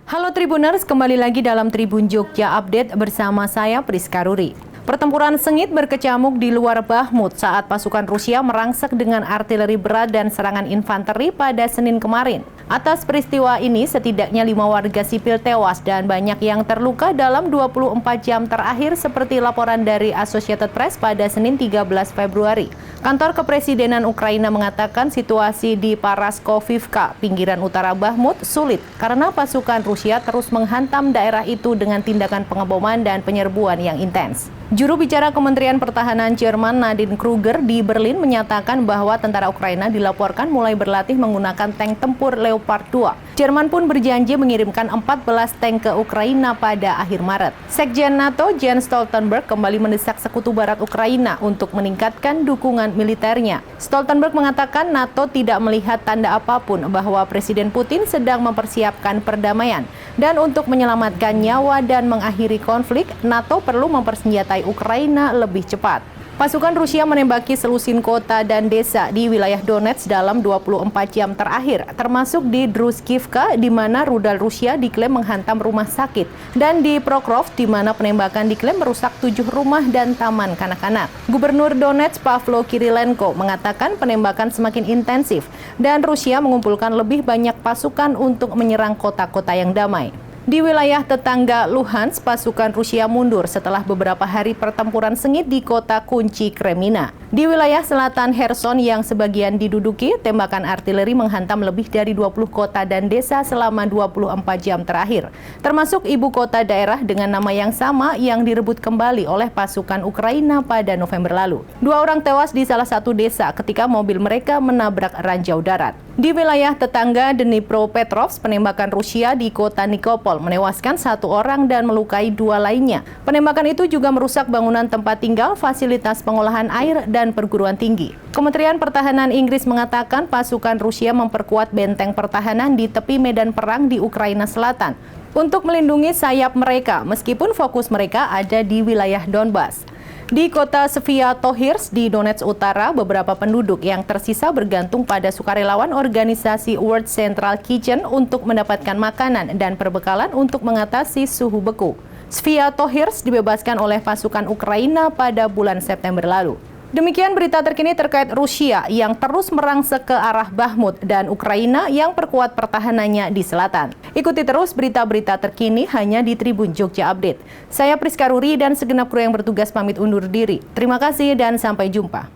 Halo Tribuners, kembali lagi dalam Tribun Jogja Update bersama saya Priska Ruri. Pertempuran sengit berkecamuk di luar Bahmut saat pasukan Rusia merangsek dengan artileri berat dan serangan infanteri pada Senin kemarin. Atas peristiwa ini, setidaknya 5 warga sipil tewas dan banyak yang terluka dalam 24 jam terakhir seperti laporan dari Associated Press pada Senin 13 Februari. Kantor Kepresidenan Ukraina mengatakan situasi di Paraskovivka, pinggiran utara Bahmut, sulit karena pasukan Rusia terus menghantam daerah itu dengan tindakan pengeboman dan penyerbuan yang intens. Juru bicara Kementerian Pertahanan Jerman Nadine Kruger di Berlin menyatakan bahwa tentara Ukraina dilaporkan mulai berlatih menggunakan tank tempur Leopard 2. Jerman pun berjanji mengirimkan 14 tank ke Ukraina pada akhir Maret. Sekjen NATO Jens Stoltenberg kembali mendesak Sekutu Barat Ukraina untuk meningkatkan dukungan militernya. Stoltenberg mengatakan NATO tidak melihat tanda apapun bahwa Presiden Putin sedang mempersiapkan perdamaian. Dan untuk menyelamatkan nyawa dan mengakhiri konflik, NATO perlu mempersenjatai Ukraina lebih cepat. Pasukan Rusia menembaki selusin kota dan desa di wilayah Donetsk dalam 24 jam terakhir, termasuk di Druskivka, di mana rudal Rusia diklaim menghantam rumah sakit, dan di Prokhorov, di mana penembakan diklaim merusak 7 rumah dan taman kanak-kanak. Gubernur Donetsk, Pavlo Kirilenko, mengatakan penembakan semakin intensif, dan Rusia mengumpulkan lebih banyak pasukan untuk menyerang kota-kota yang damai. Di wilayah tetangga Luhansk, pasukan Rusia mundur setelah beberapa hari pertempuran sengit di kota kunci Kremina. Di wilayah selatan Kherson yang sebagian diduduki, tembakan artileri menghantam lebih dari 20 kota dan desa selama 24 jam terakhir, termasuk ibu kota daerah dengan nama yang sama yang direbut kembali oleh pasukan Ukraina pada November lalu. 2 orang tewas di salah satu desa ketika mobil mereka menabrak ranjau darat. Di wilayah tetangga Dnipropetrovsk, penembakan Rusia di kota Nikopol menewaskan 1 orang dan melukai 2 lainnya. Penembakan itu juga merusak bangunan tempat tinggal, fasilitas pengolahan air, dan perguruan tinggi. Kementerian Pertahanan Inggris mengatakan pasukan Rusia memperkuat benteng pertahanan di tepi medan perang di Ukraina Selatan untuk melindungi sayap mereka, meskipun fokus mereka ada di wilayah Donbas. Di kota Sviatohirsk di Donetsk Utara, beberapa penduduk yang tersisa bergantung pada sukarelawan organisasi World Central Kitchen untuk mendapatkan makanan dan perbekalan untuk mengatasi suhu beku. Sviatohirsk dibebaskan oleh pasukan Ukraina pada bulan September lalu. Demikian berita terkini terkait Rusia yang terus merangsek ke arah Bahmut dan Ukraina yang perkuat pertahanannya di selatan. Ikuti terus berita-berita terkini hanya di Tribun Jogja Update. Saya Priska Ruri dan segenap kru yang bertugas pamit undur diri. Terima kasih dan sampai jumpa.